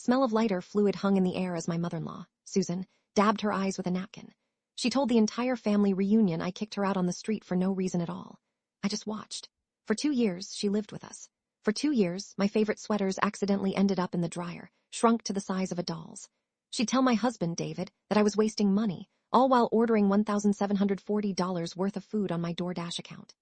Smell of lighter fluid hung in the air as my mother-in-law, Susan, dabbed her eyes with a napkin. She told the entire family reunion I kicked her out on the street for no reason at all. I just watched. For 2 years, she lived with us. For 2 years, my favorite sweaters accidentally ended up in the dryer, shrunk to the size of a doll's. She'd tell my husband, David, that I was wasting money, all while ordering $1,740 worth of food on my DoorDash account.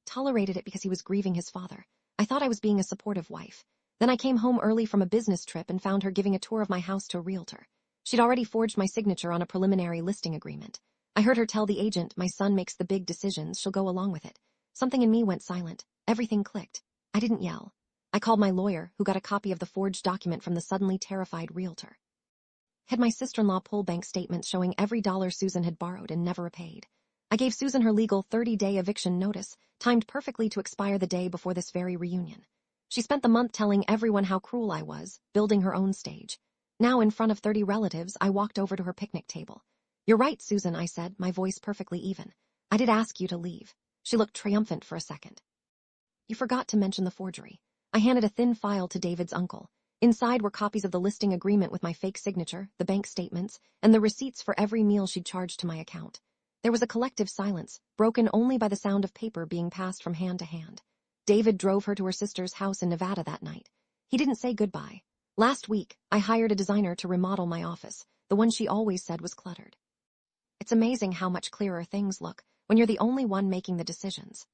Tolerated it because he was grieving his father. I thought I was being a supportive wife. Then I came home early from a business trip and found her giving a tour of my house to a realtor. She'd already forged my signature on a preliminary listing agreement. I heard her tell the agent, my son makes the big decisions, she'll go along with it. Something in me went silent. Everything clicked. I didn't yell. I called my lawyer, who got a copy of the forged document from the suddenly terrified realtor. Had my sister-in-law pull bank statements showing every dollar Susan had borrowed and never repaid. I gave Susan her legal 30-day eviction notice, timed perfectly to expire the day before this very reunion. She spent the month telling everyone how cruel I was, building her own stage. Now, in front of 30 relatives, I walked over to her picnic table. "You're right, Susan," I said, my voice perfectly even. "I did ask you to leave." She looked triumphant for a second. "You forgot to mention the forgery." I handed a thin file to David's uncle. Inside were copies of the listing agreement with my fake signature, the bank statements, and the receipts for every meal she'd charged to my account. There was a collective silence, broken only by the sound of paper being passed from hand to hand. David drove her to her sister's house in Nevada that night. He didn't say goodbye. Last week, I hired a designer to remodel my office, the one she always said was cluttered. It's amazing how much clearer things look when you're the only one making the decisions.